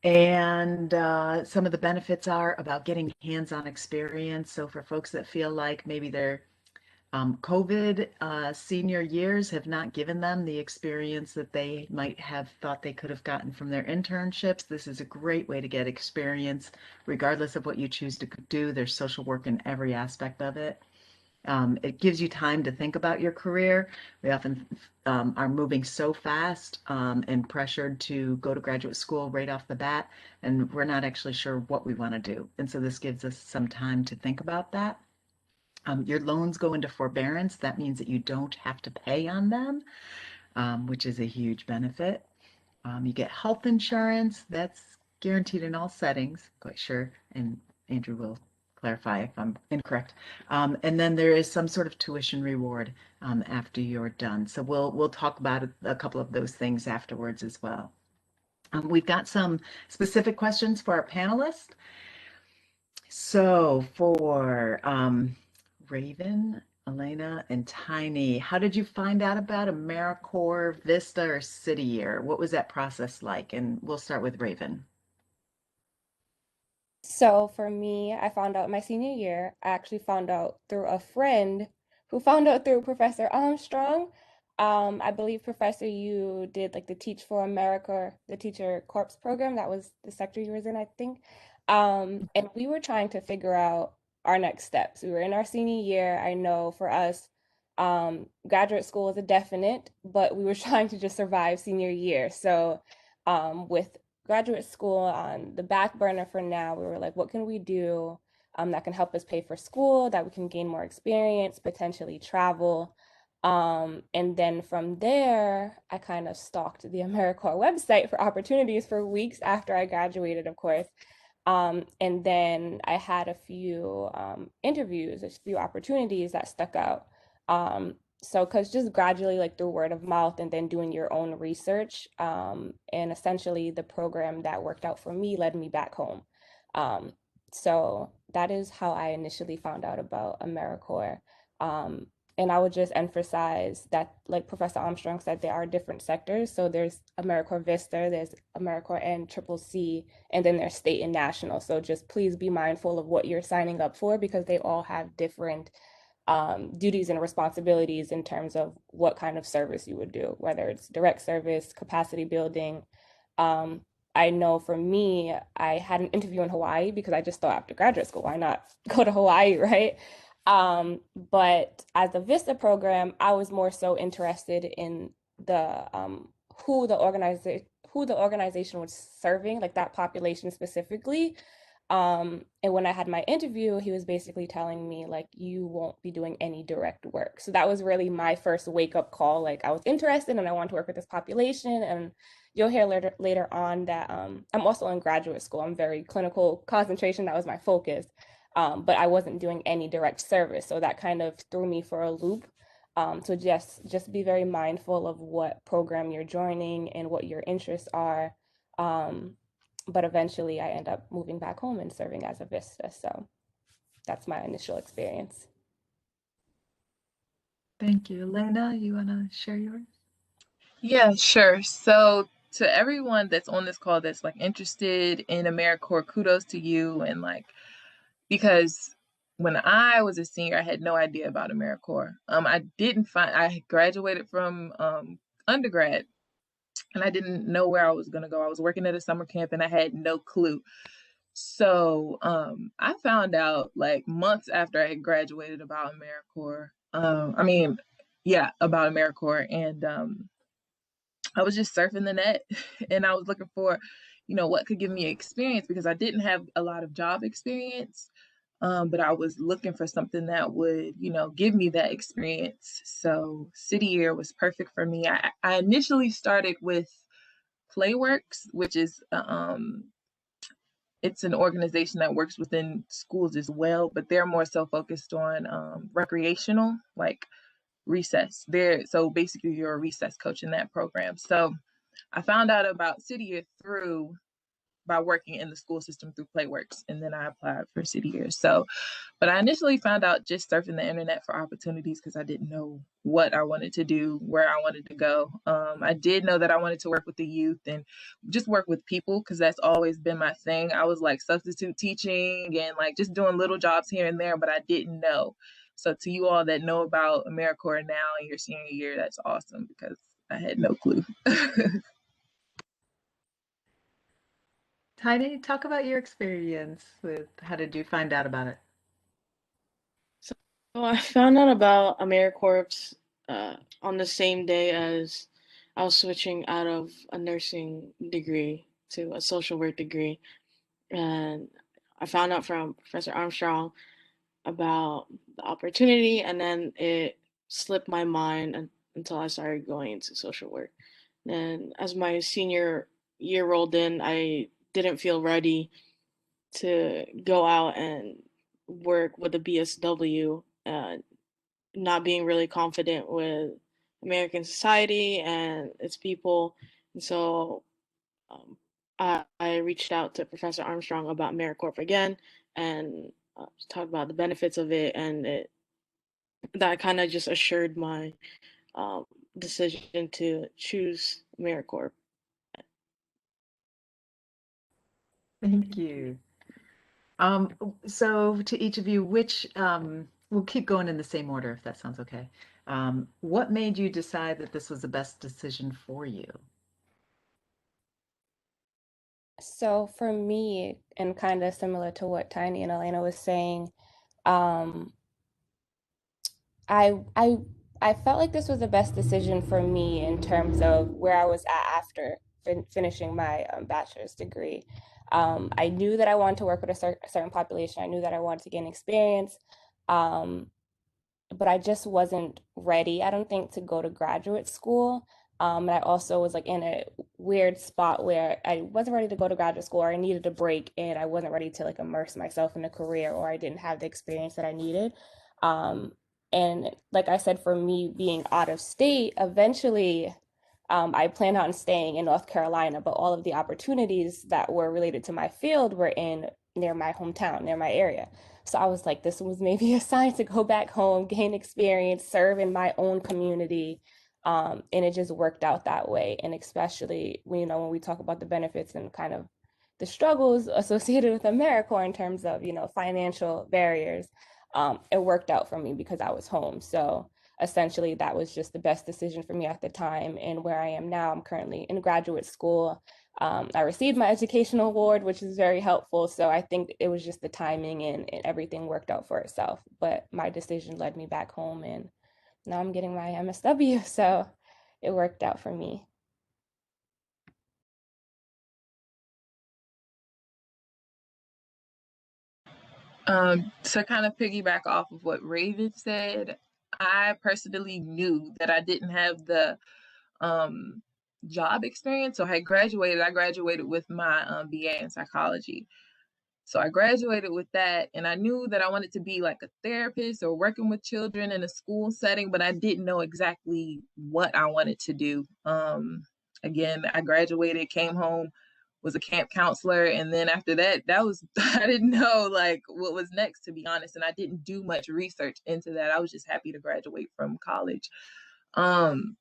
And some of the benefits are about getting hands-on experience. So for folks that feel like maybe their COVID senior years have not given them the experience that they might have thought they could have gotten from their internships, this is a great way to get experience, regardless of what you choose to do. There's social work in every aspect of it. It gives you time to think about your career. We often are moving so fast and pressured to go to graduate school right off the bat, and we're not actually sure what we want to do. And so this gives us some time to think about that. Your loans go into forbearance. That means that you don't have to pay on them, which is a huge benefit. You get health insurance. That's guaranteed in all settings, quite sure. And Andrew will clarify if I'm incorrect. And then there is some sort of tuition reward after you're done. So we'll talk about a couple of those things afterwards as well. We've got some specific questions for our panelists. So for Raven, Elena, and Tiny, how did you find out about Americorps, Vista, or CityYear? What was that process like? And we'll start with Raven. So for me, I found out my senior year. I actually found out through a friend who found out through Professor Armstrong. I believe Professor, you did like the Teach for America, the Teacher Corps program. That was the sector you was in, I think. And we were trying to figure out our next steps. We were in our senior year. I know for us, graduate school is a definite, but we were trying to just survive senior year. So with graduate school on the back burner for now. We were like, what can we do that can help us pay for school, that we can gain more experience, potentially travel. And then from there, I kind of stalked the AmeriCorps website for opportunities for weeks after I graduated, of course. And then I had a few interviews, a few opportunities that stuck out. So, because just gradually, like through word of mouth and then doing your own research, and essentially the program that worked out for me led me back home. Um, so that is how I initially found out about AmeriCorps. Um, and I would just emphasize that, like Professor Armstrong said, there are different sectors. So there's AmeriCorps Vista, there's AmeriCorps and Triple C, and then there's state and national. So just please be mindful of what you're signing up for because they all have different duties and responsibilities in terms of what kind of service you would do, whether it's direct service, capacity building. Um, I know for me, I had an interview in Hawaii because I just thought after graduate school, why not go to Hawaii, right? But as a Vista program, I was more so interested in the who the organization was serving, like that population specifically. And when I had my interview, he was basically telling me like you won't be doing any direct work. So that was really my first wake up call. Like I was interested and I want to work with this population. And you'll hear later on that I'm also in graduate school. I'm very clinical concentration. That was my focus. But I wasn't doing any direct service. So that kind of threw me for a loop. So just be very mindful of what program you're joining and what your interests are. Um, but eventually I end up moving back home and serving as a Vista. So that's my initial experience. Thank you. Elena, you want to share yours? Yeah, sure. So to everyone that's on this call that's like interested in AmeriCorps, kudos to you. And like, because when I was a senior, I had no idea about AmeriCorps. I graduated from undergrad and I didn't know where I was going to go. I was working at a summer camp and I had no clue. So I found out like months after I had graduated about AmeriCorps. About AmeriCorps. And I was just surfing the net and I was looking for, what could give me experience because I didn't have a lot of job experience. But I was looking for something that would, give me that experience. So CityYear was perfect for me. I initially started with Playworks, which is it's an organization that works within schools as well, but they're more so focused on recreational, like recess. So basically you're a recess coach in that program. So I found out about CityYear through by working in the school system through Playworks, and then I applied for CityYear. So, but I initially found out just surfing the internet for opportunities because I didn't know what I wanted to do, where I wanted to go. I did know that I wanted to work with the youth and just work with people because that's always been my thing. I was like substitute teaching and like just doing little jobs here and there, but I didn't know. So to you all that know about AmeriCorps now in your senior year, that's awesome because I had no clue. Tiny, talk about your experience with how did you find out about it? So I found out about AmeriCorps on the same day as I was switching out of a nursing degree to a social work degree. And I found out from Professor Armstrong about the opportunity, and then it slipped my mind until I started going into social work. And as my senior year rolled in, I didn't feel ready to go out and work with the BSW, not being really confident with American society and its people. And so I reached out to Professor Armstrong about Americorps again and talked about the benefits of it, and that kind of just assured my um, decision to choose Americorps. Thank you. So to each of you, we'll keep going in the same order if that sounds okay. What made you decide that this was the best decision for you? So for me, and kind of similar to what Tiny and Elena was saying, um, I I I felt like this was the best decision for me in terms of where I was at after finishing my bachelor's degree. I knew that I wanted to work with a certain population. I knew that I wanted to gain experience, um, but I just wasn't ready, I don't think, to go to graduate school. And I also was like in a weird spot where I wasn't ready to go to graduate school, or I needed a break, and I wasn't ready to like immerse myself in a career, or I didn't have the experience that I needed. Um, and like I said, for me being out of state, eventually I planned on staying in North Carolina, but all of the opportunities that were related to my field were in near my hometown, near my area. So I was like, this was maybe a sign to go back home, gain experience, serve in my own community. And it just worked out that way. And especially when we talk about the benefits and kind of the struggles associated with AmeriCorps in terms of, financial barriers, it worked out for me because I was home. So essentially that was just the best decision for me at the time. And where I am now, I'm currently in graduate school. I received my educational award, which is very helpful. So I think it was just the timing, and everything worked out for itself. But my decision led me back home, and now I'm getting my MSW. So it worked out for me. To kind of piggyback off of what Raven said, I personally knew that I didn't have the um, job experience. So I graduated with my BA in psychology. So I graduated with that, and I knew that I wanted to be like a therapist or working with children in a school setting, but I didn't know exactly what I wanted to do. Again, I graduated, came home, was a camp counselor, and then after that, that was I didn't know like what was next, to be honest, and I didn't do much research into that. I was just happy to graduate from college. Um,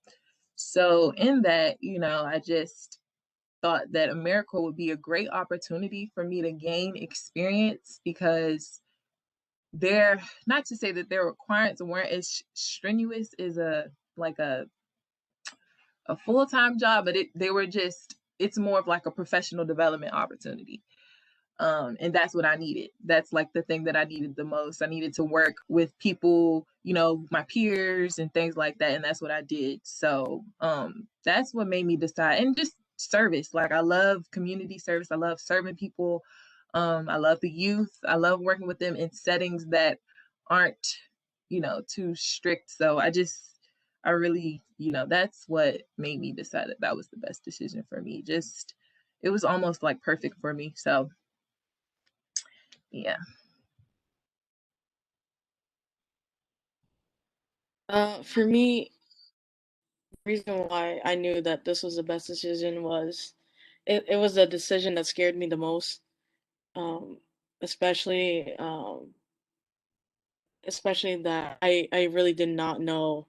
so in that, I just thought that AmeriCorps would be a great opportunity for me to gain experience because they're not to say that their requirements weren't as strenuous as a full-time job, but they were just it's more of like a professional development opportunity. And that's what I needed. That's like the thing that I needed the most. I needed to work with people, my peers and things like that. And that's what I did. So that's what made me decide. And just service. Like I love community service. I love serving people. I love the youth. I love working with them in settings that aren't, too strict. So I really, that's what made me decide that was the best decision for me. Just, it was almost like perfect for me. So yeah. For me, the reason why I knew that this was the best decision was it was a decision that scared me the most, um, especially especially that I really did not know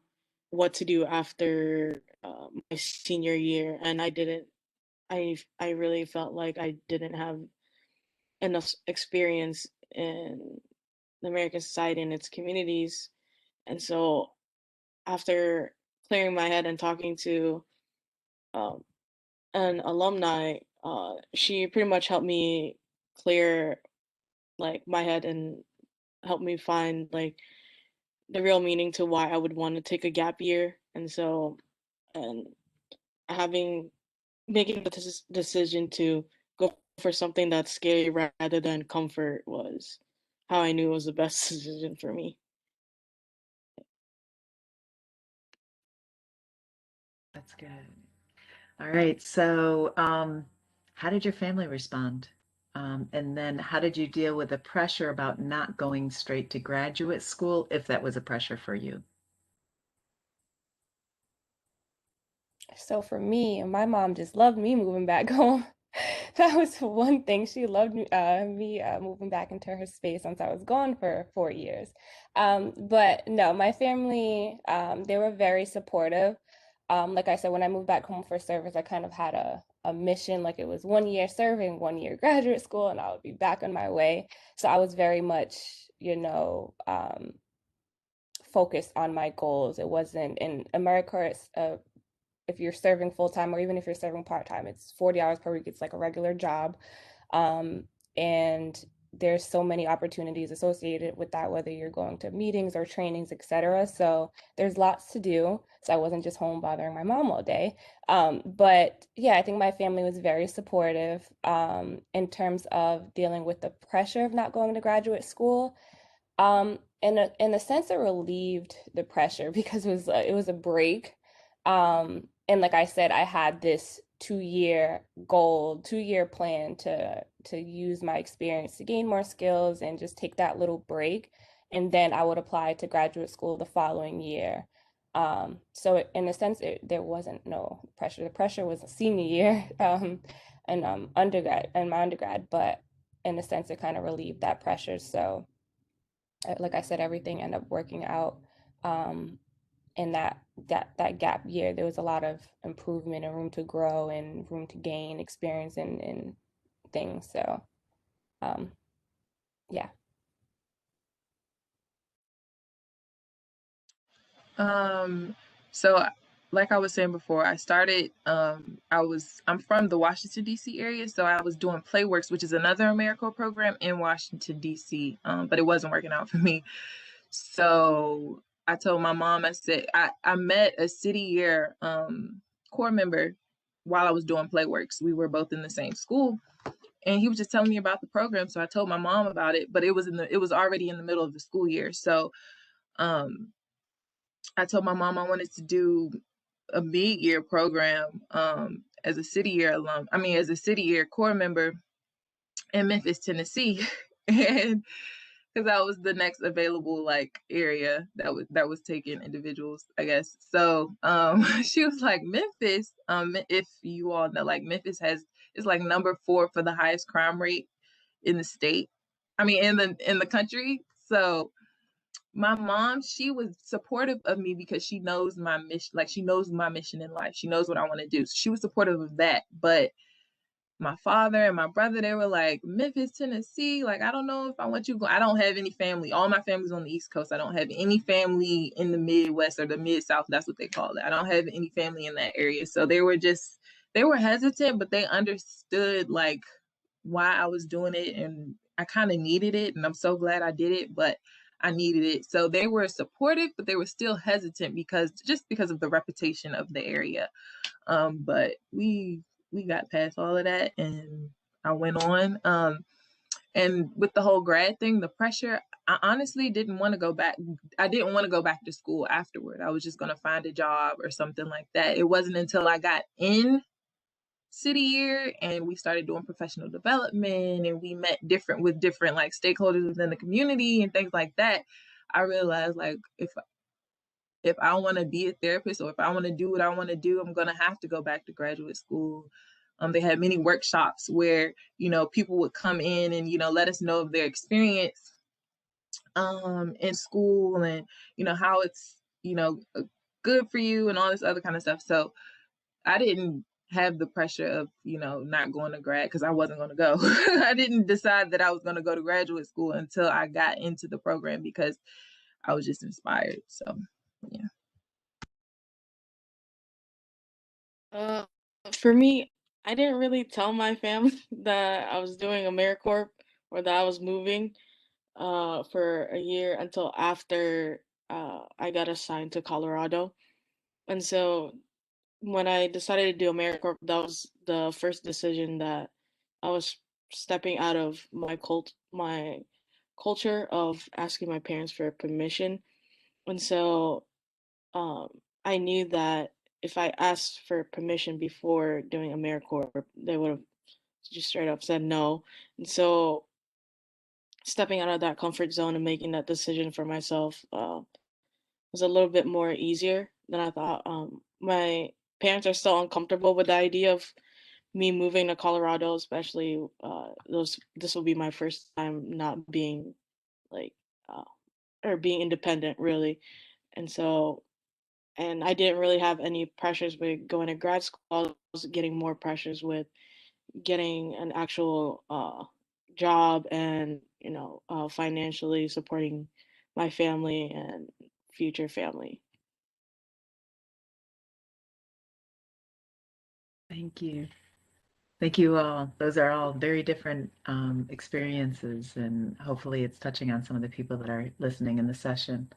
what to do after my senior year, and I really felt like I didn't have enough experience in the American society and its communities. And so after clearing my head and talking to um, an alumni, she pretty much helped me clear like my head and helped me find like the real meaning to why I would want to take a gap year. And so, and having making the decision to go for something that's scary rather than comfort was how I knew it was the best decision for me. That's good. All right. So, how did your family respond? And then how did you deal with the pressure about not going straight to graduate school, if that was a pressure for you? So for me, my mom just loved me moving back home. That was one thing. She loved me moving back into her space since I was gone for 4 years. But no, my family, they were very supportive. Like I said, when I moved back home for service, I kind of had a mission, like it was 1 year serving, 1 year graduate school, and I would be back on my way. So I was very much, focused on my goals. It wasn't in Americorps, if you're serving full time or even if you're serving part time, it's 40 hours per week. It's like a regular job. Um, and there's so many opportunities associated with that, whether you're going to meetings or trainings, etc. So there's lots to do. So I wasn't just home bothering my mom all day. But yeah, I think my family was very supportive in terms of dealing with the pressure of not going to graduate school. In a sense, it relieved the pressure because it was a break. And like I said, I had this 2 year goal, 2 year plan to use my experience to gain more skills and just take that little break, and then I would apply to graduate school the following year. So in a sense, there wasn't no pressure. The pressure was a senior year, and undergrad and my undergrad, but in a sense, it kind of relieved that pressure. So like I said, everything ended up working out. In that gap year, there was a lot of improvement and room to grow and room to gain experience and things. So, um, yeah. Um, so like I was saying before, I started I'm from the Washington DC area, so I was doing Playworks, which is another AmeriCorps program in Washington DC. But it wasn't working out for me. So I told my mom, I said I met a CityYear Corps member while I was doing Playworks. We were both in the same school. And he was just telling me about the program. So I told my mom about it, but it was already in the middle of the school year. So um I told my mom I wanted to do a mid-year program as a CityYear alum. I mean, as a CityYear Corps member in Memphis, Tennessee, and because that was the next available like area that was taking individuals, I guess. So she was like, Memphis, if you all know, like Memphis is like number 4 for the highest crime rate in the state. I mean, in the country. So my mom, she was supportive of me because she knows my mission, like she knows my mission in life. She knows what I want to do. So she was supportive of that. But my father and my brother, they were like, Memphis, Tennessee, like I don't know if I want you to go. I don't have any family. All my family's on the East Coast. I don't have any family in the Midwest or the Mid-South. That's what they call it. I don't have any family in that area. So they were hesitant, but they understood like why I was doing it, and I kind of needed it, and I'm so glad I did it, but I needed it. So they were supportive, but they were still hesitant because of the reputation of the area. But we got past all of that, and I went on. And with the whole grad thing, the pressure, I honestly didn't want to go back. I didn't want to go back to school afterward. I was just going to find a job or something like that. It wasn't until I got in CityYear and we started doing professional development and we met different like stakeholders within the community and things like that. I realized like if I want to be a therapist or if I want to do what I want to do, I'm gonna have to go back to graduate school. They had many workshops where, people would come in and, let us know of their experience in school and, how it's, good for you and all this other kind of stuff. So I didn't have the pressure of, not going to grad because I wasn't going to go. I didn't decide that I was going to go to graduate school until I got into the program because I was just inspired. So, yeah. For me, I didn't really tell my family that I was doing AmeriCorps or that I was moving for a year until after I got assigned to Colorado. And so when I decided to do AmeriCorps, that was the first decision that I was stepping out of my culture of asking my parents for permission. And so I knew that if I asked for permission before doing AmeriCorps, they would have just straight up said no. And so stepping out of that comfort zone and making that decision for myself was a little bit more easier than I thought. My parents are still uncomfortable with the idea of me moving to Colorado, especially this will be my first time not being like uh, or being independent really. And so and I didn't really have any pressures with going to grad school. I was getting more pressures with getting an actual job and financially supporting my family and future family. Thank you. Thank you all. Those are all very different experiences, and hopefully it's touching on some of the people that are listening in the session.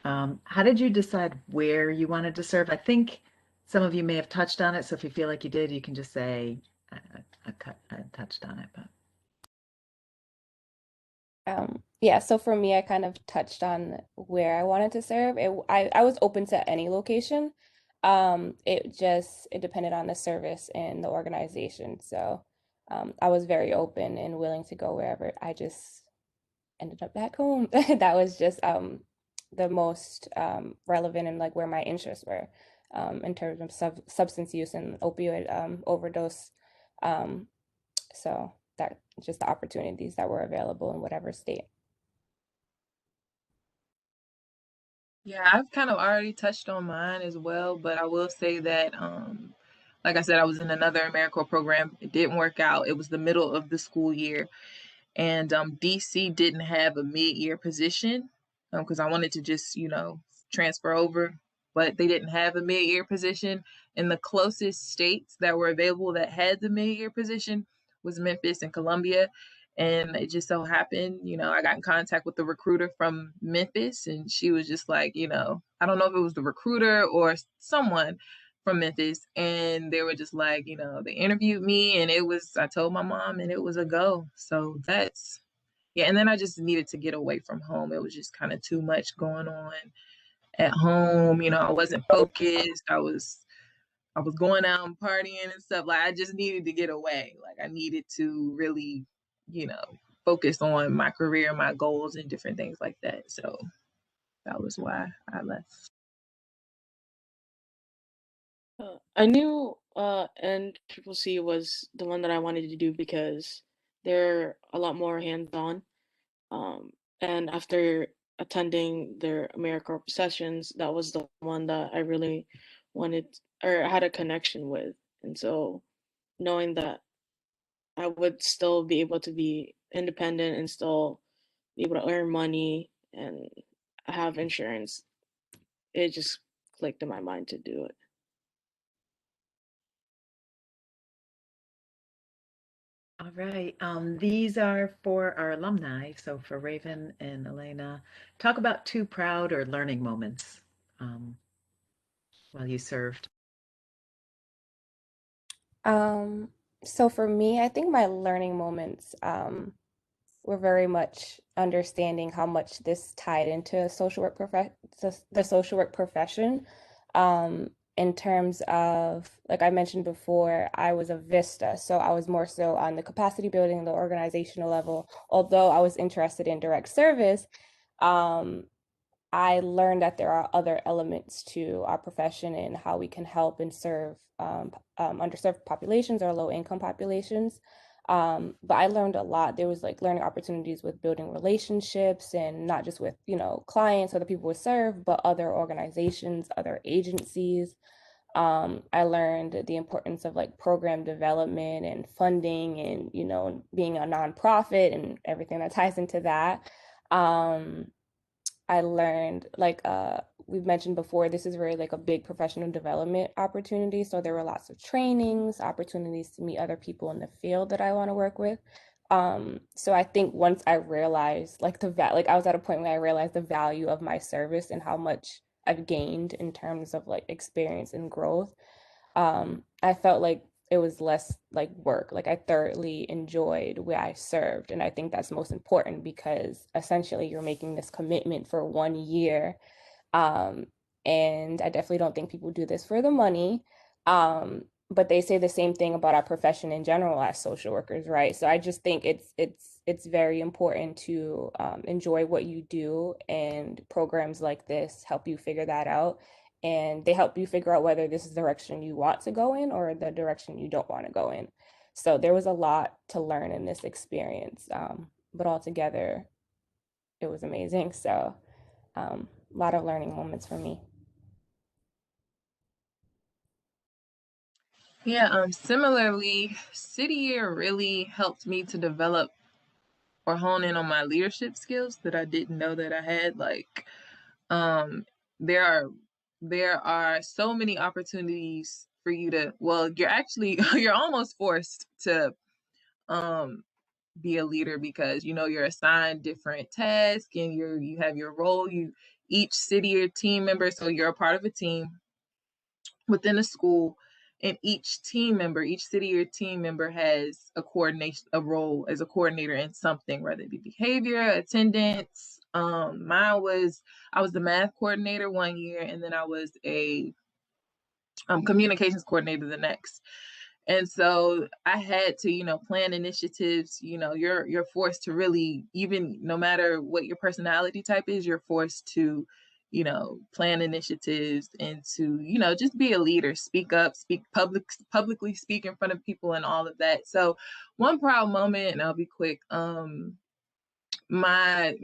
How did you decide where you wanted to serve? I think some of you may have touched on it, so if you feel like you did, you can just say, I touched on it, but. Yeah, so for me, I kind of touched on where I wanted to serve. I was open to any location. It depended on the service and the organization. So I was very open and willing to go wherever. I just ended up back home. That was just the most relevant and like where my interests were in terms of substance use and opioid overdose. Um, so that just the opportunities that were available in whatever state. Yeah, I've kind of already touched on mine as well, but I will say that, like I said, I was in another AmeriCorps program. It didn't work out. It was the middle of the school year, and DC didn't have a mid-year position because I wanted to just, transfer over, but they didn't have a mid-year position. And the closest states that were available that had the mid-year position was Memphis and Columbia. And it just so happened, I got in contact with the recruiter from Memphis, and she was just like, I don't know if it was the recruiter or someone from Memphis, and they were just like, they interviewed me, and I told my mom, and it was a go. So yeah. And then I just needed to get away from home. It was just kind of too much going on at home. I wasn't focused. I was going out and partying and stuff. Like, I just needed to get away. Like, I needed to really, you know, focus on my career, my goals, and different things like that. So that was why I left. I knew NCCC was the one that I wanted to do because they're a lot more hands-on. And after attending their AmeriCorps sessions, that was the one that I really wanted or had a connection with. And so knowing that I would still be able to be independent and still be able to earn money and have insurance, it just clicked in my mind to do it. All right. These are for our alumni. So for Raven and Elena, talk about two proud or learning moments um, while you served. Um, so for me, I think my learning moments were very much understanding how much this tied into the social work profession. In terms of, like I mentioned before, I was a Vista, so I was more so on the capacity building, the organizational level. Although I was interested in direct service, um, I learned that there are other elements to our profession and how we can help and serve underserved populations or low income populations. But I learned a lot. There was like learning opportunities with building relationships and not just with, clients or the people we serve, but other organizations, other agencies. I learned the importance of like program development and funding and, being a nonprofit and everything that ties into that. Um, I learned like we've mentioned before, this is very like a big professional development opportunity. So there were lots of trainings, opportunities to meet other people in the field that I want to work with. So I think once I realized like like I was at a point where I realized the value of my service and how much I've gained in terms of like experience and growth. I felt like it was less like work. Like I thoroughly enjoyed where I served. And I think that's most important because essentially you're making this commitment for 1 year. Um, and I definitely don't think people do this for the money. But they say the same thing about our profession in general as social workers, right? So I just think it's very important to enjoy what you do, and programs like this help you figure that out, and they help you figure out whether this is the direction you want to go in or the direction you don't want to go in. So there was a lot to learn in this experience, but altogether, it was amazing. So a lot of learning moments for me. Yeah, similarly, CityYear really helped me to develop or hone in on my leadership skills that I didn't know that I had. Like, um, there are there are so many opportunities for you to, well, you're actually you're almost forced to um be a leader because you're assigned different tasks and you have your role. Each CityYear team member, so you're a part of a team within a school, and each CityYear team member has a role as a coordinator in something, whether it be behavior, attendance. I was the math coordinator 1 year, and then I was a communications coordinator the next. And so I had to, plan initiatives. You're forced to really, even no matter what your personality type is, you're forced to, plan initiatives and to, just be a leader, speak up, publicly speak in front of people and all of that. So one proud moment, and I'll be quick. My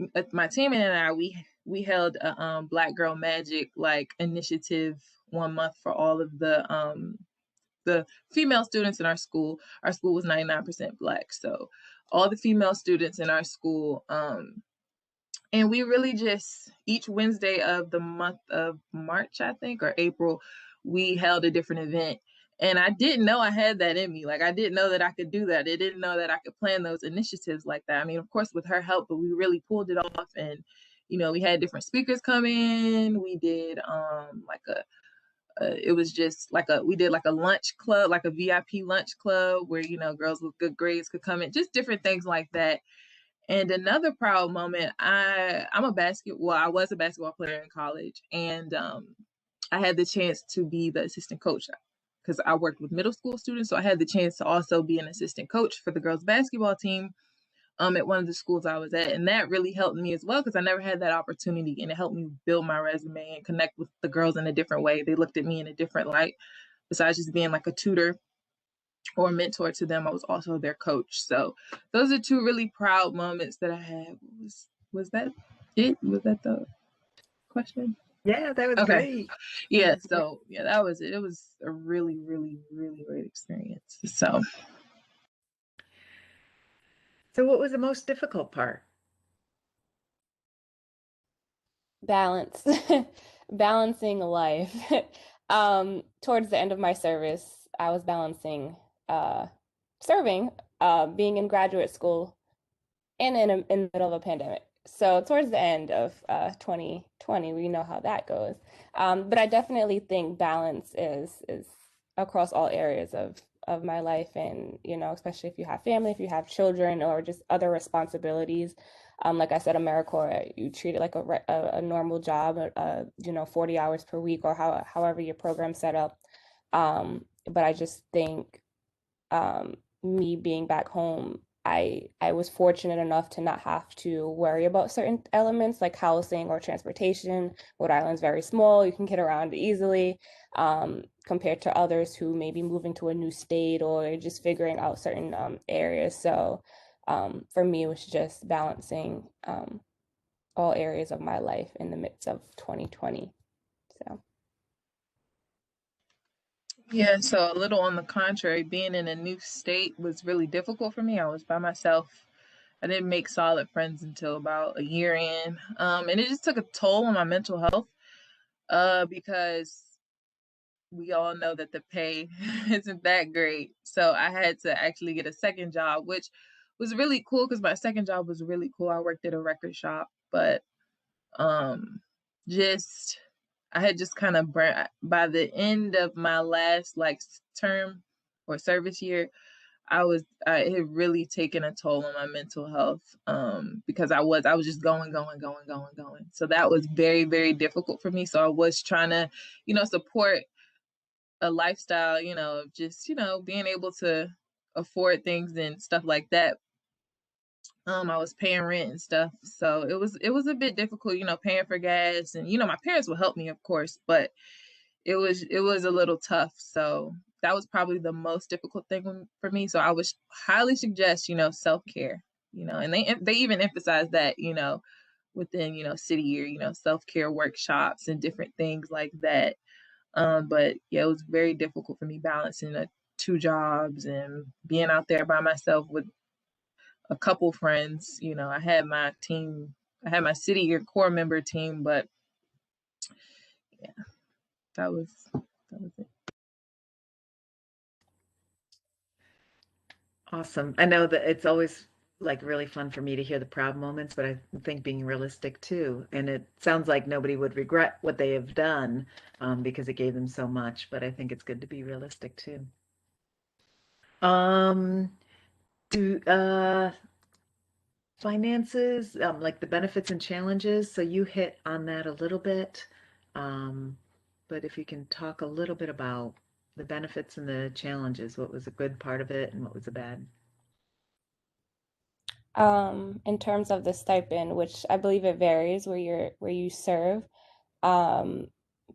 team and I, we held a Black Girl Magic like initiative 1 month for all of the female students in our school. Our school was 99% Black. So all the female students in our school, and we really just, each Wednesday of the month of March, I think, or April, we held a different event. And I didn't know I had that in me. Like, I didn't know that I could do that. I didn't know that I could plan those initiatives like that. I mean, of course, with her help, but we really pulled it off. And, we had different speakers come in. We did like it was just like we did like a lunch club, like a VIP lunch club where, girls with good grades could come in, just different things like that. And another proud moment, I was a basketball player in college, and I had the chance to be the assistant coach because I worked with middle school students. So I had the chance to also be an assistant coach for the girls basketball team at one of the schools I was at. And that really helped me as well because I never had that opportunity, and it helped me build my resume and connect with the girls in a different way. They looked at me in a different light. Besides just being like a tutor or mentor to them, I was also their coach. So those are two really proud moments that I had. Was that it? Was that the question? Yeah, that was Okay. great. Yeah, so yeah, that was it. It was a really, really, really great experience. So what was the most difficult part? Balance, balancing life. Towards the end of my service, I was balancing serving, being in graduate school, and in the middle of a pandemic. So towards the end of 2020, we know how that goes. But I definitely think balance is across all areas of my life, and especially if you have family, if you have children, or just other responsibilities. Like I said, Americorps, you treat it like a normal job, 40 hours per week, or however your program's set up. But I just think me being back home, I was fortunate enough to not have to worry about certain elements like housing or transportation. Rhode Island's very small, you can get around easily, compared to others who may be moving to a new state or just figuring out certain areas. So for me, it was just balancing all areas of my life in the midst of 2020. So. Yeah, so a little on the contrary, being in a new state was really difficult for me. I was by myself. I didn't make solid friends until about a year in. And it just took a toll on my mental health, because we all know that the pay isn't that great. So I had to actually get a second job, which was really cool because my second job was really cool. I worked at a record shop, but um just I had just kind of by the end of my last like term or service year, I had really taken a toll on my mental health, because I was just going. So that was very, very difficult for me. So I was trying to, support a lifestyle, of just, being able to afford things and stuff like that. I was paying rent and stuff. So it was a bit difficult, paying for gas, and my parents will help me, of course, but it was a little tough. So that was probably the most difficult thing for me. So I would highly suggest, self-care, and they even emphasize that, within, CityYear, self-care workshops and different things like that. But yeah, it was very difficult for me balancing two jobs and being out there by myself with a couple friends. I had my team, I had my CityYear core member team, but yeah, that was it. Awesome. I know that it's always like really fun for me to hear the proud moments, but I think being realistic too. And it sounds like nobody would regret what they have done, because it gave them so much. But I think it's good to be realistic too. Um, do finances, like the benefits and challenges. So you hit on that a little bit. Um, but if you can talk a little bit about the benefits and the challenges, what was a good part of it and what was a bad? In terms of the stipend, which I believe it varies where you serve, um,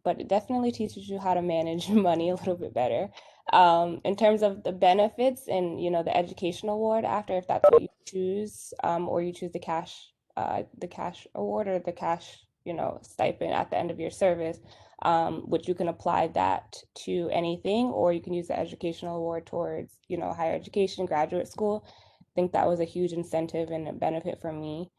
but it definitely teaches you how to manage money a little bit better. In terms of the benefits and the education award after, if that's what you choose, or you choose the cash award or the cash stipend at the end of your service, which you can apply that to anything, or you can use the educational award towards higher education, graduate school. I think that was a huge incentive and a benefit for me.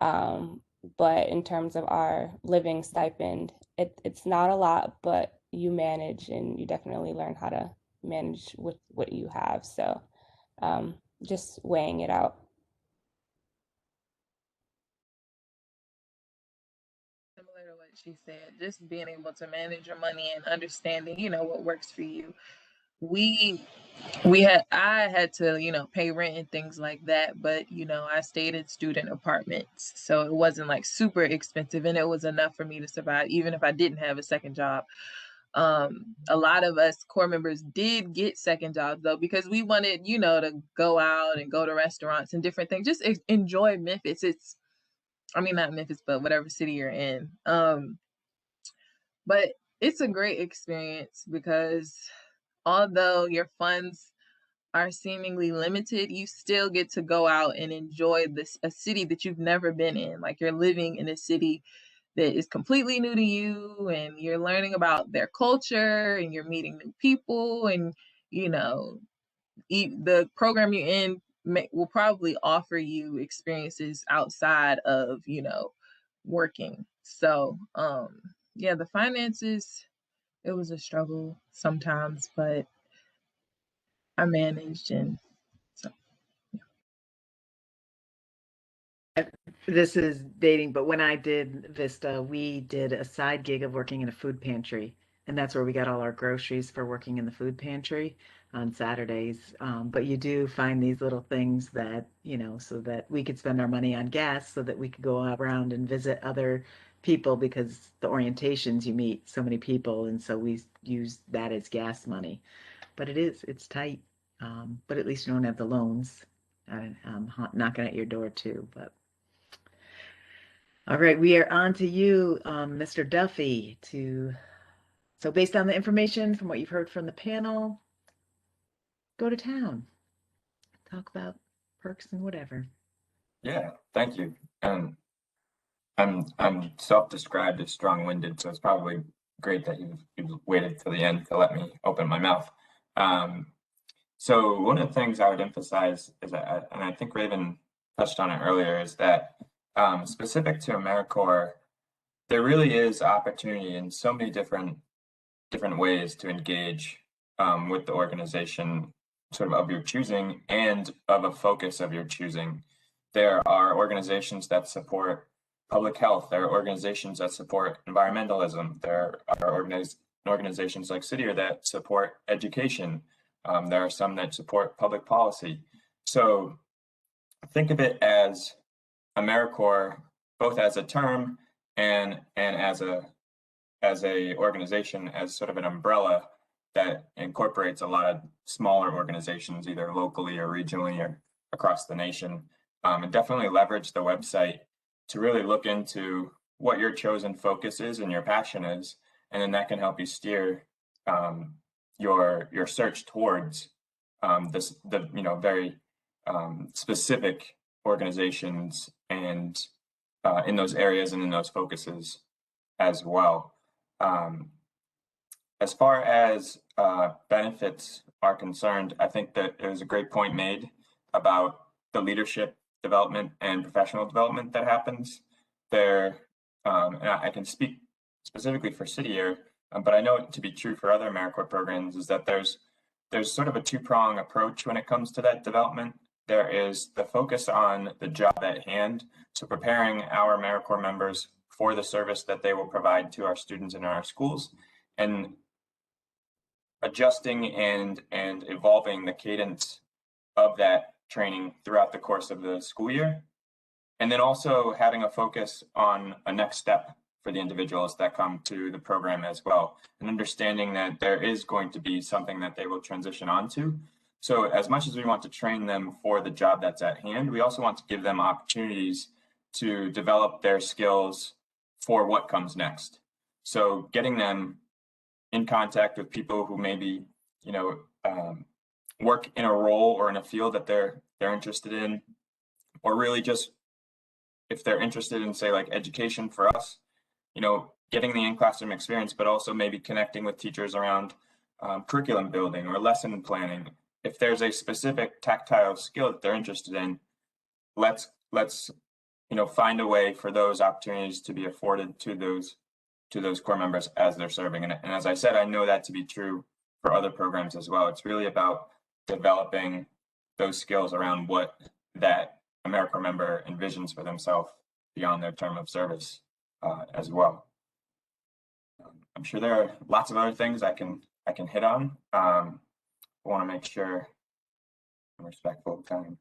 But in terms of our living stipend, it's not a lot, but you manage and you definitely learn how to manage with what you have. So just weighing it out. Similar to what she said, just being able to manage your money and understanding, what works for you. We I had to, pay rent and things like that, but I stayed in student apartments, so it wasn't like super expensive, and it was enough for me to survive even if I didn't have a second job. A lot of us core members did get second jobs though, because we wanted, to go out and go to restaurants and different things, just enjoy Memphis. I mean, not Memphis, but whatever city you're in. But it's a great experience because although your funds are seemingly limited, you still get to go out and enjoy a city that you've never been in. Like, you're living in a city that is completely new to you, and you're learning about their culture, and you're meeting new people, and you know the program you're in will probably offer you experiences outside of working. So yeah, the finances, it was a struggle sometimes, but I managed. And so This is dating, but when I did Vista, we did a side gig of working in a food pantry. And that's where we got all our groceries for working in the food pantry on Saturdays. But you do find these little things that, so that we could spend our money on gas so that we could go around and visit other people because the orientations you meet so many people. And so we use that as gas money. But it's tight. But at least you don't have the loans. I'm knocking at your door too, but. All right, we are on to you, Mr. Duffy, so based on the information from what you've heard from the panel, go to town. Talk about perks and whatever. Yeah, thank you. I'm self-described as strong-winded, so it's probably great that you've waited till the end to let me open my mouth. So one of the things I would emphasize is that, and I think Raven touched on it earlier, is that specific to Americorps, there really is opportunity in so many different ways to engage with the organization sort of your choosing and of a focus of your choosing. There are organizations that support public health. There are organizations that support environmentalism. There are organizations like CityYear that support education. There are some that support public policy. So think of it as Americorps, both as a term and as a organization, as sort of an umbrella that incorporates a lot of smaller organizations, either locally or regionally or across the nation. And definitely leverage the website to really look into what your chosen focus is and your passion is, and then that can help you steer your search towards the very specific organizations and in those areas and in those focuses as well. As far as benefits are concerned, I think that it was a great point made about the leadership development and professional development that happens there. And I can speak specifically for CityYear, but I know it to be true for other Americorps programs, is that there's sort of a two-prong approach when it comes to that development. There is the focus on the job at hand, so preparing our Americorps members for the service that they will provide to our students in our schools, and adjusting and evolving the cadence of that training throughout the course of the school year. And then also having a focus on a next step for the individuals that come to the program as well, and understanding that there is going to be something that they will transition onto. So as much as we want to train them for the job that's at hand, we also want to give them opportunities to develop their skills for what comes next. So getting them in contact with people who maybe, work in a role or in a field that they're interested in, or really just if they're interested in, say, like education for us, getting the in-classroom experience, but also maybe connecting with teachers around curriculum building or lesson planning. If there's a specific tactile skill that they're interested in, let's find a way for those opportunities to be afforded to those core members as they're serving. And as I said, I know that to be true for other programs as well. It's really about developing those skills around what that Americorps member envisions for themselves beyond their term of service as well. I'm sure there are lots of other things I can hit on. I want to make sure I'm respectful of time.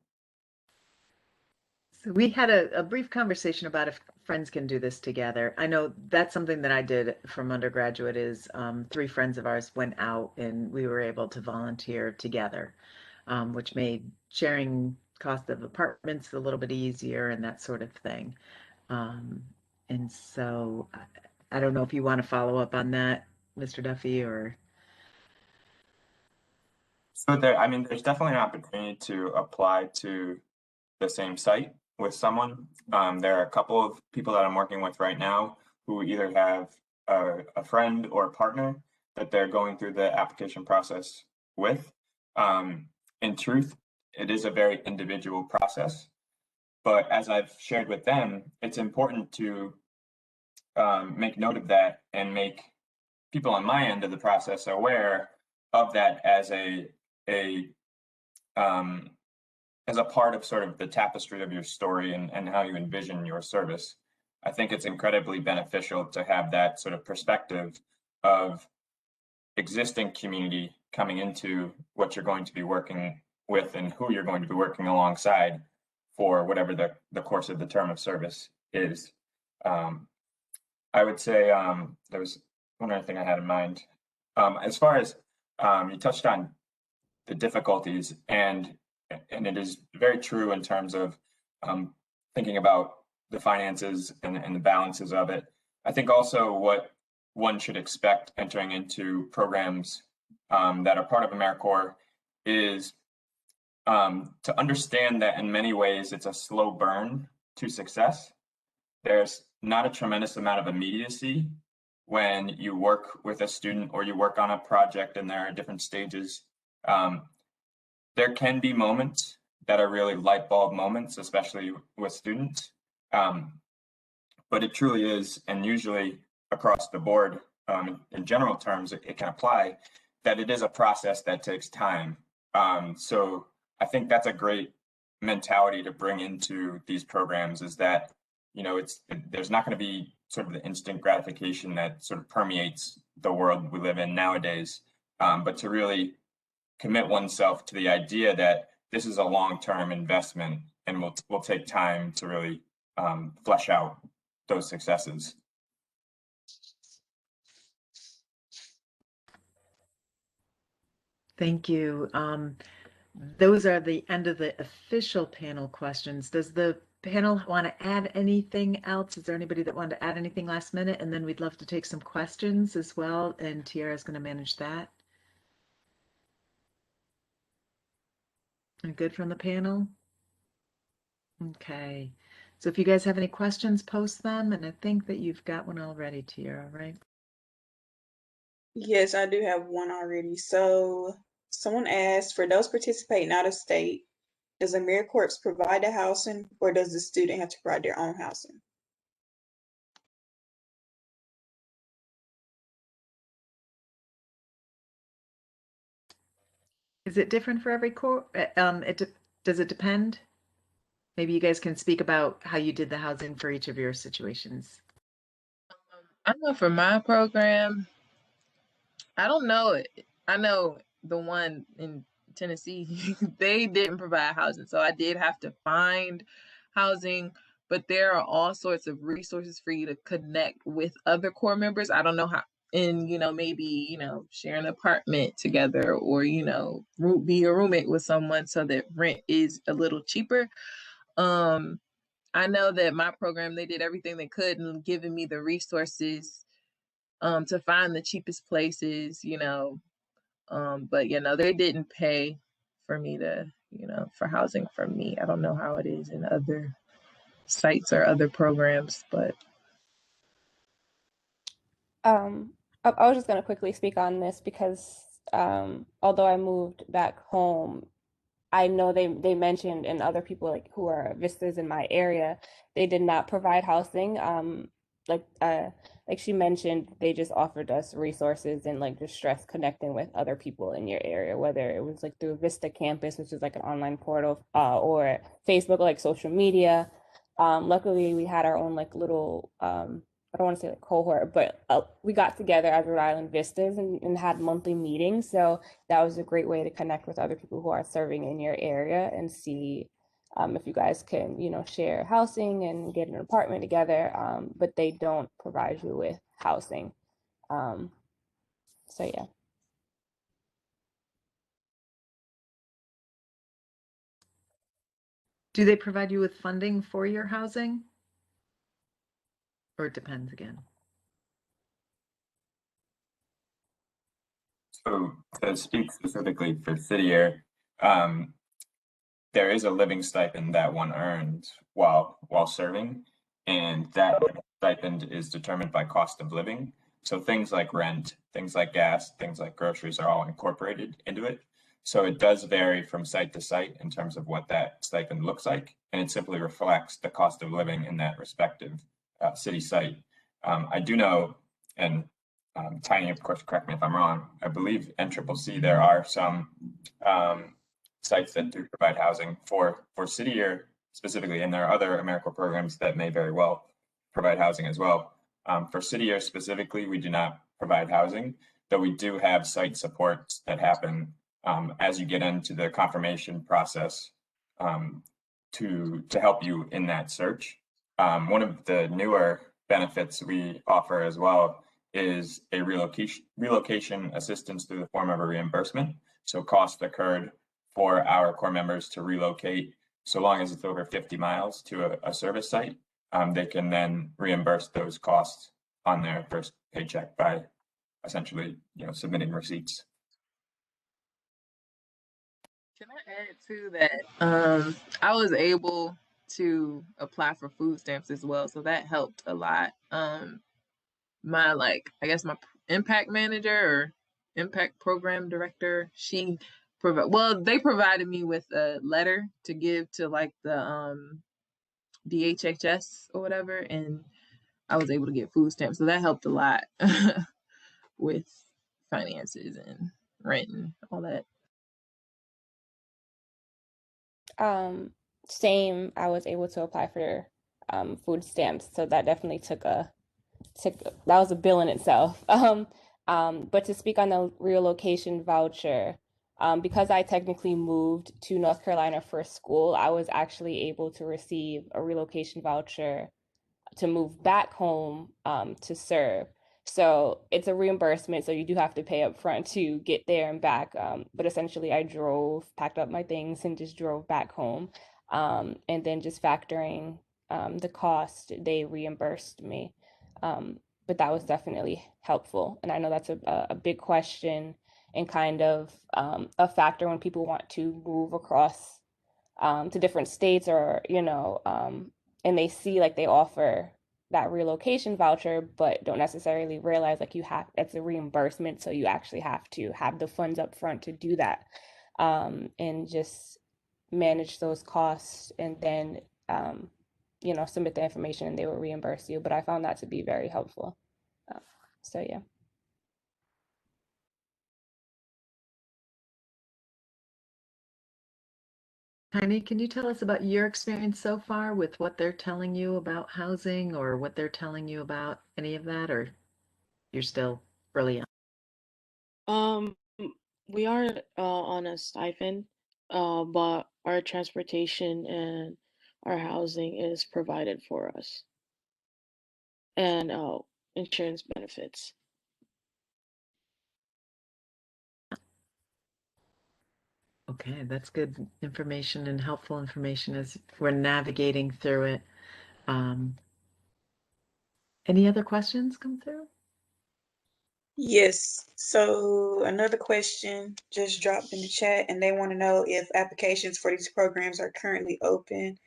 So we had a brief conversation about if friends can do this together. I know that's something that I did from undergraduate is 3 friends of ours went out and we were able to volunteer together, which made sharing cost of apartments a little bit easier and that sort of thing. And so I don't know if you want to follow up on that, Mr. Duffy, or. So there's definitely an opportunity to apply to the same site with someone. There are a couple of people that I'm working with right now who either have a friend or a partner that they're going through the application process with. In truth, it is a very individual process, but as I've shared with them, it's important to make note of that and make people on my end of the process aware of that as a part of sort of the tapestry of your story and how you envision your service. I think it's incredibly beneficial to have that sort of perspective of existing community coming into what you're going to be working with and who you're going to be working alongside for whatever the course of the term of service is. I would say there was one other thing I had in mind. As far as you touched on the difficulties, and and it is very true in terms of thinking about the finances and the balances of it. I think also what one should expect entering into programs that are part of Americorps is to understand that in many ways it's a slow burn to success. There's not a tremendous amount of immediacy when you work with a student or you work on a project and there are different stages. There can be moments that are really light bulb moments, especially with students. But it truly is, and usually across the board, in general terms, it can apply, that it is a process that takes time. So I think that's a great mentality to bring into these programs, is that, you know, there's not going to be sort of the instant gratification that sort of permeates the world we live in nowadays, but to really commit oneself to the idea that this is a long-term investment and will take time to really flesh out those successes. Thank you. Those are the end of the official panel questions. Does the panel want to add anything else? Is there anybody that wanted to add anything last minute? And then we'd love to take some questions as well, and Tiara is going to manage that. Good from the panel? Okay. So if you guys have any questions, post them, and I think that you've got one already, Tiara, right? Yes, I do have one already. So someone asked, for those participating out of state, does Americorps provide the housing, or does the student have to provide their own housing? Is it different for every corps? Does it depend? Maybe you guys can speak about how you did the housing for each of your situations. I know for my program, I don't know. I know the one in Tennessee, they didn't provide housing, so I did have to find housing. But there are all sorts of resources for you to connect with other corps members. I don't know how, and maybe share an apartment together, or be a roommate with someone so that rent is a little cheaper. I know that my program, they did everything they could and giving me the resources to find the cheapest places, but they didn't pay for me to, for housing for me. I don't know how it is in other sites or other programs, but I was just going to quickly speak on this because although I moved back home, I know they mentioned, and other people like who are visitors in my area, they did not provide housing. Like she mentioned, they just offered us resources and like just stress connecting with other people in your area, whether it was like through Vista Campus, which is like an online portal, or Facebook, like social media. Luckily, we had our own like little I don't want to say like cohort, but we got together as Rhode Island Vistas and had monthly meetings. So that was a great way to connect with other people who are serving in your area and see if you guys can, share housing and get an apartment together. But they don't provide you with housing. So yeah. Do they provide you with funding for your housing? Or it depends again? So to speak specifically for CityYear, there is a living stipend that one earns while serving, and that stipend is determined by cost of living. So things like rent, things like gas, things like groceries are all incorporated into it. So it does vary from site to site in terms of what that stipend looks like, and it simply reflects the cost of living in that respective city site. I do know, and Tiny, of course, correct me if I'm wrong, I believe NCCC, there are some sites that do provide housing for CityYear specifically, and there are other Americorps programs that may very well provide housing as well. For CityYear specifically, we do not provide housing, though we do have site supports that happen as you get into the confirmation process to help you in that search. One of the newer benefits we offer as well is a relocation assistance through the form of a reimbursement. So costs incurred for our core members to relocate, so long as it's over 50 miles to a service site. They can then reimburse those costs on their first paycheck by essentially, submitting receipts. Can I add to that? I was able to apply for food stamps as well, so that helped a lot. My my impact manager or impact program director, they provided me with a letter to give to the DHHS or whatever, and I was able to get food stamps, so that helped a lot with finances and rent and all that. Same, I was able to apply for food stamps, so that definitely that was a bill in itself. But to speak on the relocation voucher, because I technically moved to North Carolina for school, I was actually able to receive a relocation voucher to move back home to serve. So it's a reimbursement, so you do have to pay up front to get there and back. But essentially, I packed up my things, and just drove back home. And then just factoring the cost, they reimbursed me. But that was definitely helpful. And I know that's a big question and kind of a factor when people want to move across to different states, or, and they see like they offer that relocation voucher, but don't necessarily realize like it's a reimbursement. So you actually have to have the funds up front to do that, and just manage those costs, and then, submit the information and they will reimburse you. But I found that to be very helpful. So yeah. Tiny, can you tell us about your experience so far with what they're telling you about housing, or what they're telling you about any of that, or you're still early on? We are on a stipend, but our transportation and our housing is provided for us, and insurance benefits. Okay, that's good information and helpful information as we're navigating through it. Any other questions come through? Yes. So another question just dropped in the chat, and they want to know if applications for these programs are currently open.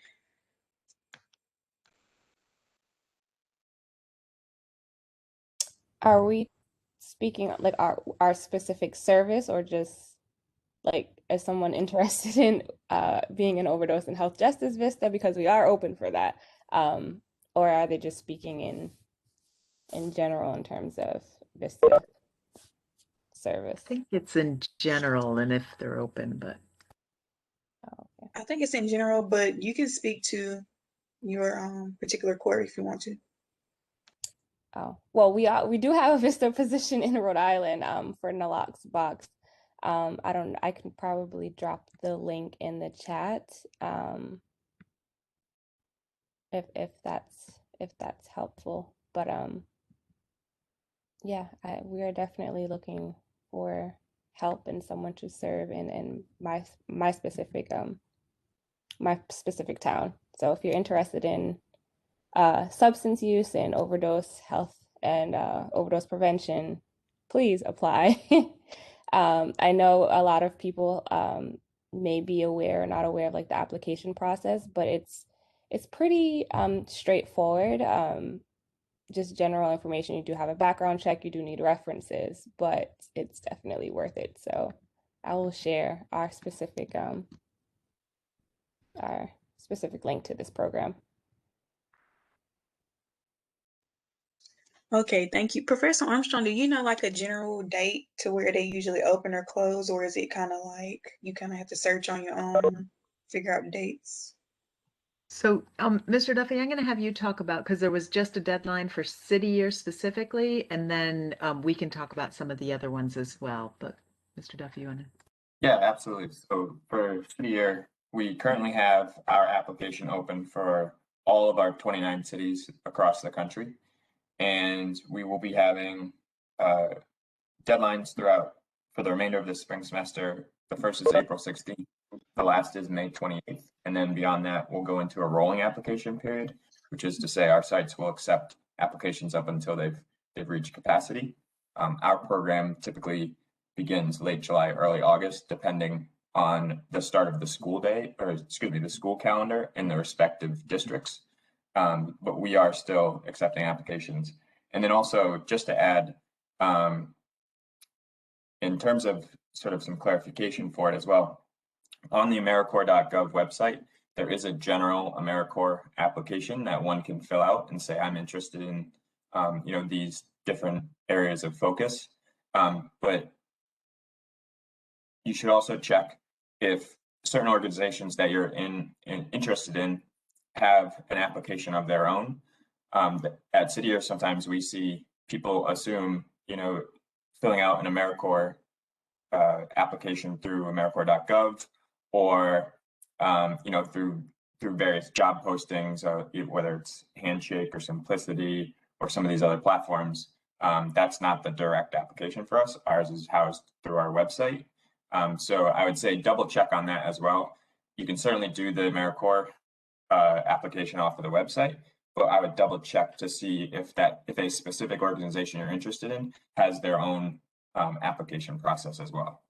Are we speaking like our specific service, or just like is someone interested in being an overdose and health justice Vista, because we are open for that, or are they just speaking in general in terms of Vista service? I think it's in general, and if they're open, but Oh, okay. I think it's in general, but you can speak to your particular court if you want to. Oh, well, we do have a Vista position in Rhode Island for Nalox's box. I can probably drop the link in the chat if that's helpful. But yeah, we are definitely looking for help and someone to serve in my specific town. So if you're interested in substance use and overdose health and overdose prevention, please apply. I know a lot of people may be aware or not aware of like the application process, but it's pretty straightforward. Just general information. You do have a background check, you do need references, but it's definitely worth it. So I will share our specific link to this program. Okay, thank you. Professor Armstrong, do you know like a general date to where they usually open or close, or is it kind of like you kind of have to search on your own, figure out dates? so, Mr. Duffy, I'm going to have you talk about, because there was just a deadline for CityYear specifically, and then we can talk about some of the other ones as well. But Mr. Duffy, you want to? Yeah, absolutely. So for CityYear, we currently have our application open for all of our 29 cities across the country. And we will be having deadlines throughout for the remainder of this spring semester. The first is April 16th, The last is May 28th. And then beyond that, we'll go into a rolling application period, which is to say our sites will accept applications up until they've reached capacity. Our program typically begins late July, early August, depending on the start of the school day, or excuse me, the school calendar in the respective districts. But we are still accepting applications. And then also, just to add, in terms of sort of some clarification for it as well, on the Americorps.gov website, there is a general Americorps application that one can fill out and say, I'm interested in, these different areas of focus. But you should also check if certain organizations that you're interested in have an application of their own. At CityYear, sometimes we see people assume, filling out an Americorps application through Americorps.gov or, through various job postings, whether it's Handshake or Simplicity or some of these other platforms. That's not the direct application for us. Ours is housed through our website. So I would say double check on that as well. You can certainly do the Americorps application off of the website, but I would double check to see if a specific organization you're interested in has their own application process as well.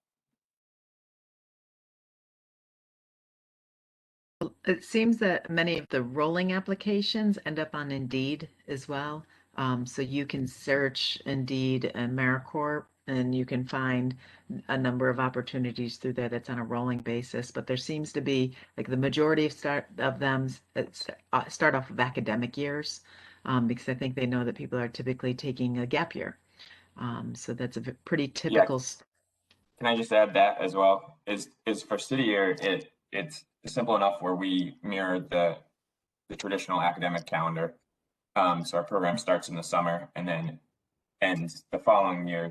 It seems that many of the rolling applications end up on Indeed as well. So you can search Indeed and AmeriCorps, and you can find a number of opportunities through there that's on a rolling basis. But there seems to be, like, the majority of them start off of academic years, because I think they know that people are typically taking a gap year. So that's a pretty typical. Can I just add that as well? Is for CityYear, it's simple enough where we mirror the traditional academic calendar. So our program starts in the summer and then ends the following year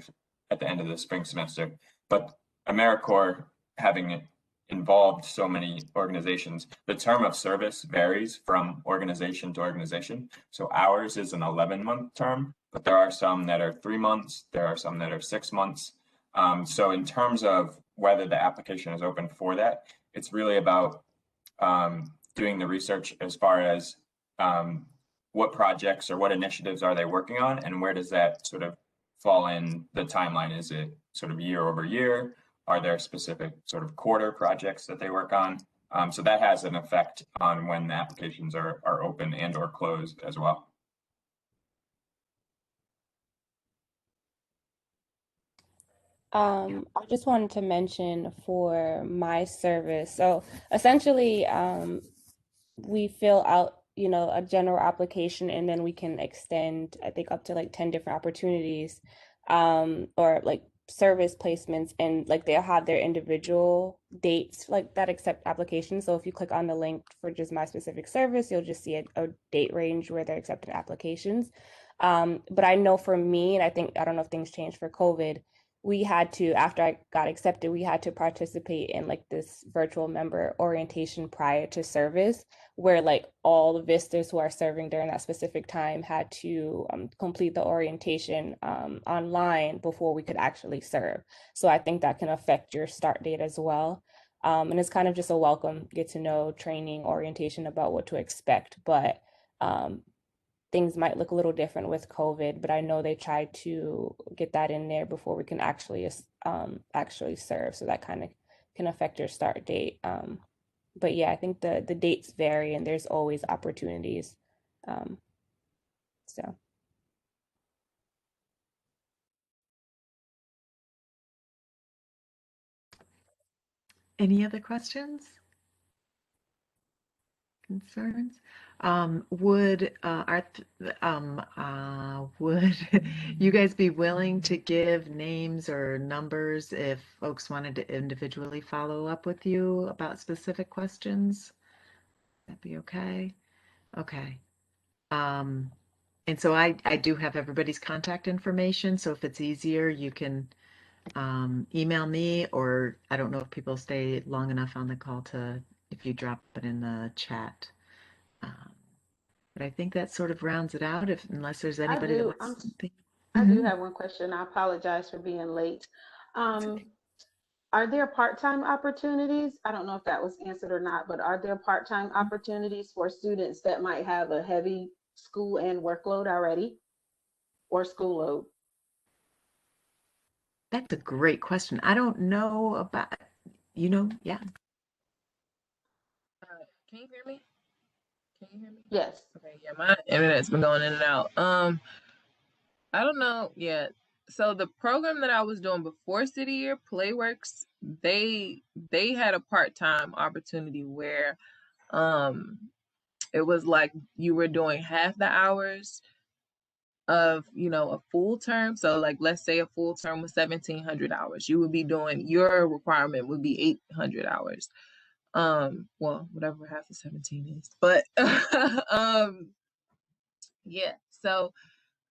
at the end of the spring semester. But Americorps, having involved so many organizations, the term of service varies from organization to organization. So ours is an 11-month term, but there are some that are 3 months. There are some that are 6 months. So in terms of whether the application is open for that, it's really about doing the research as far as what projects or what initiatives are they working on, and where does that sort of fall in the timeline? Is it sort of year over year? Are there specific sort of quarter projects that they work on? So that has an effect on when the applications are open and or closed as well. I just wanted to mention for my service. So essentially, we fill out, a general application, and then we can extend, I think, up to like 10 different opportunities, or like service placements, and like they'll have their individual dates like that accept applications. So if you click on the link for just my specific service, you'll just see a date range where they're accepting applications. But I know for me, and I don't know if things changed for COVID, we had to, after I got accepted, we had to participate in like this virtual member orientation prior to service, where like all the Vistas who are serving during that specific time had to complete the orientation online before we could actually serve. So I think that can affect your start date as well. And it's kind of just a welcome get to know training orientation about what to expect. But things might look a little different with COVID, but I know they tried to get that in there before we can actually serve. So that kind of can affect your start date. But yeah, I think the dates vary, and there's always opportunities. So. Any other questions? Concerns? Would you guys be willing to give names or numbers if folks wanted to individually follow up with you about specific questions? That'd be okay? Okay. And so I do have everybody's contact information, so if it's easier, you can email me, or I don't know if people stay long enough on the call if you drop it in the chat. But I think that sort of rounds it out, unless there's anybody that wants something. I do have one question. I apologize for being late. Okay. Are there part-time opportunities? I don't know if that was answered or not, but are there part-time opportunities for students that might have a heavy school and workload already, or school load? That's a great question. I don't know about, yeah. Can you hear me? Can you hear me? Yes. Okay, yeah, my internet's been going in and out. I don't know yet. So the program that I was doing before CityYear, Playworks, they had a part-time opportunity where it was like you were doing half the hours of a full term. So like let's say a full term was 1,700 hours. You would be doing, your requirement would be 800 hours. Well, whatever half of 17 is. But yeah, so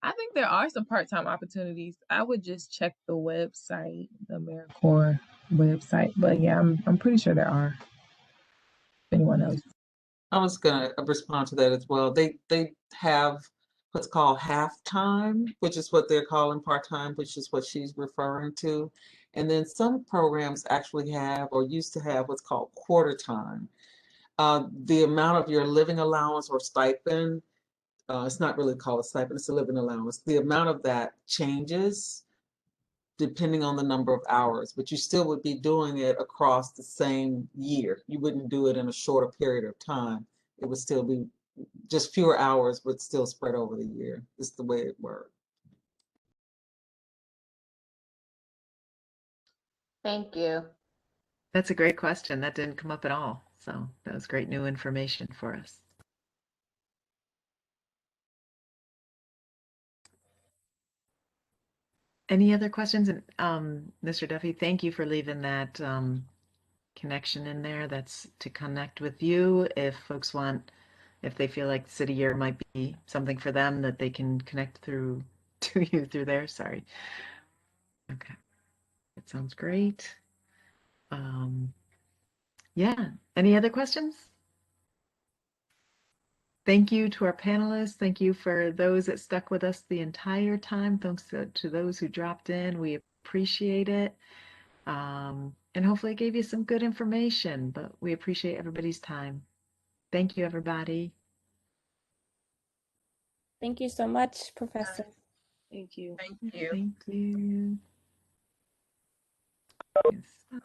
I think there are some part-time opportunities. I would just check the website, the Americorps website. But yeah, I'm pretty sure there are. If anyone else. I was gonna respond to that as well. They have what's called half-time, which is what they're calling part-time, which is what she's referring to. And then some programs actually have or used to have what's called quarter time. The amount of your living allowance or stipend, it's not really called a stipend, it's a living allowance. The amount of that changes depending on the number of hours, but you still would be doing it across the same year. You wouldn't do it in a shorter period of time. It would still be just fewer hours, but still spread over the year. Is the way it works. Thank you. That's a great question. That didn't come up at all. So that was great new information for us. Any other questions? And Mr. Duffy, thank you for leaving that connection in there. That's to connect with you if folks want, if they feel like CityYear might be something for them, that they can connect through to you through there. Sorry. Okay. That sounds great. Yeah. Any other questions? Thank you to our panelists. Thank you for those that stuck with us the entire time. Thanks to those who dropped in. We appreciate it. And hopefully it gave you some good information, but we appreciate everybody's time. Thank you, everybody. Thank you so much, Professor. Thank you. Thank you. Thank you. Yes.